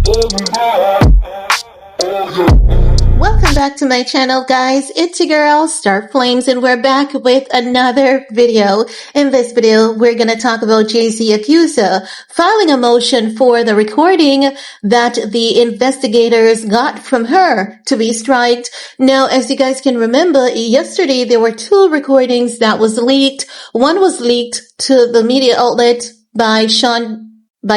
Welcome back to my channel, guys. It's your girl, Star Flames, and we're back with another video. In this video, we're going to talk about Jay-Z Accuser filing a motion for the recording that the investigators got from her to be striked. Now, as you guys can remember, yesterday there were two recordings that was leaked. One was leaked to the media outlet by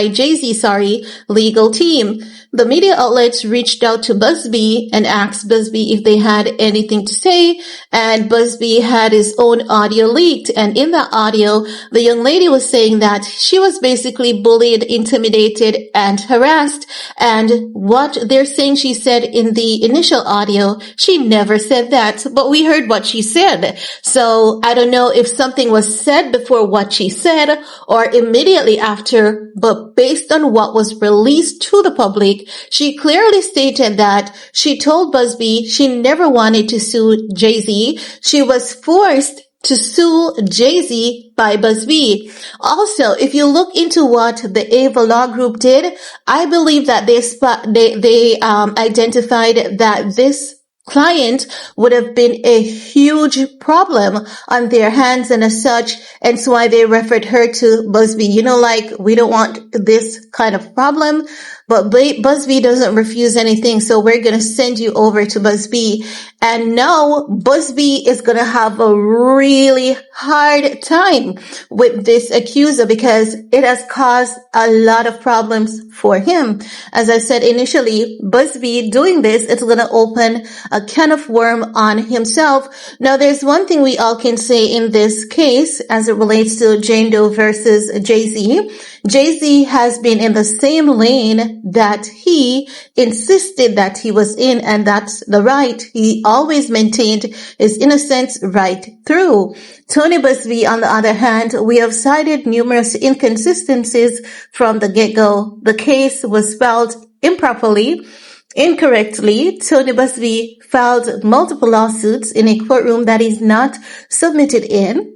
Jay-Z, legal team. The media outlets reached out to Busby and asked Busby if they had anything to say, and Busby had his own audio leaked. And in that audio, the young lady was saying that she was basically bullied, intimidated, and harassed. And what they're saying she said in the initial audio, she never said that, but we heard what she said. So I don't know if something was said before what she said or immediately after, but based on what was released to the public, she clearly stated that she told Busby she never wanted to sue Jay-Z. She was forced to sue Jay-Z by Busby. Also, if you look into what the Ava Law Group did, I believe that they identified that this client would have been a huge problem on their hands, and as such, and so why they referred her to Busby. You know, like, we don't want this kind of problem, but Busby doesn't refuse anything, so we're going to send you over to Busby. And now Busby is going to have a really hard time with this accuser because it has caused a lot of problems for him. As I said initially, Busby doing this, it's going to open a can of worm on himself. Now, there's one thing we all can say in this case as it relates to Jane Doe versus Jay-Z. Jay-Z has been in the same lane that he insisted that he was in, and that's the right. He always maintained his innocence right through. Tony Busby, on the other hand, we have cited numerous inconsistencies from the get-go. The case was spelled improperly, incorrectly. Tony Busby filed multiple lawsuits in a courtroom that he's not submitted in.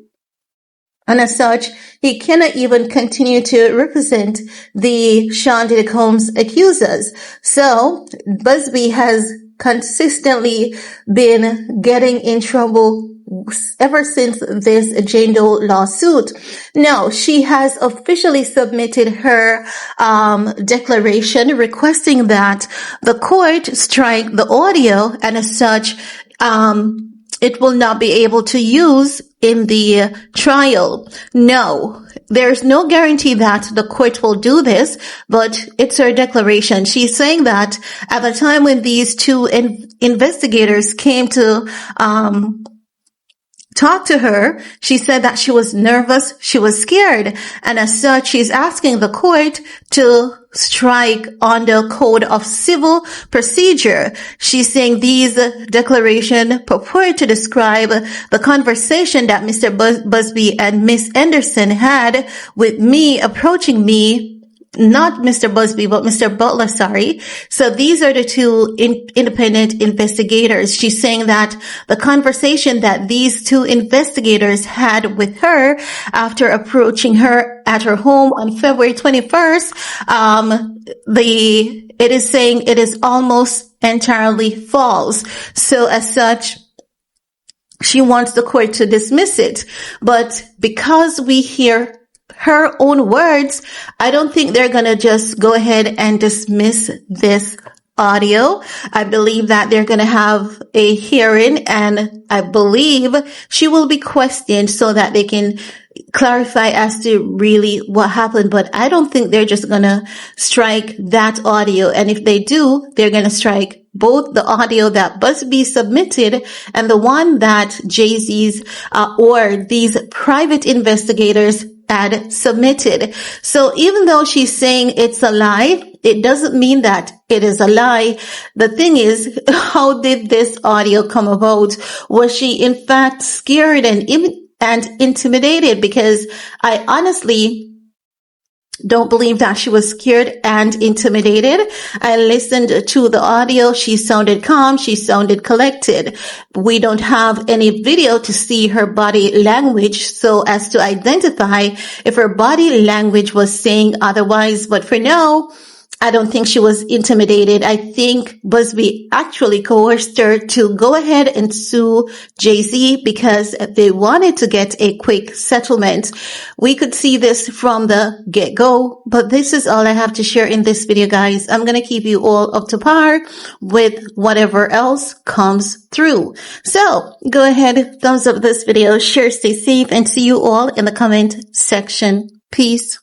And as such, he cannot even continue to represent the Sean Diddy Combs accusers. So Busby has consistently been getting in trouble ever since this Jane Doe lawsuit. Now, she has officially submitted her declaration requesting that the court strike the audio, and as such, it will not be able to use in the trial. No, there's no guarantee that the court will do this, but it's her declaration. She's saying that at the time when these two investigators came to talk to her, she said that she was nervous, she was scared, and as such, she's asking the court to strike on the Code of Civil Procedure. She's saying these declarations purport to describe the conversation that Mr. Busby and Miss Anderson had with me approaching me. Not Mr. Busby, but Mr. Butler, So these are the two independent investigators. She's saying that the conversation that these two investigators had with her after approaching her at her home on February 21st, it is saying it is almost entirely false. So as such, she wants the court to dismiss it. But because we hear her own words, I don't think they're going to just go ahead and dismiss this audio. I believe that they're going to have a hearing, and I believe she will be questioned so that they can clarify as to really what happened. But I don't think they're just going to strike that audio. And if they do, they're going to strike both the audio that Busby submitted and the one that Jay-Z's or these private investigators had submitted. So even though she's saying it's a lie, it doesn't mean that it is a lie. The thing is, how did this audio come about? Was she in fact scared and intimidated? Because I honestly don't believe that she was scared and intimidated. I listened to the audio. She sounded calm. She sounded collected. We don't have any video to see her body language so as to identify if her body language was saying otherwise. But for now, I don't think she was intimidated. I think Busby actually coerced her to go ahead and sue Jay-Z because they wanted to get a quick settlement. We could see this from the get-go, but this is all I have to share in this video, guys. I'm going to keep you all up to par with whatever else comes through. So go ahead, thumbs up this video, share, stay safe, and see you all in the comment section. Peace.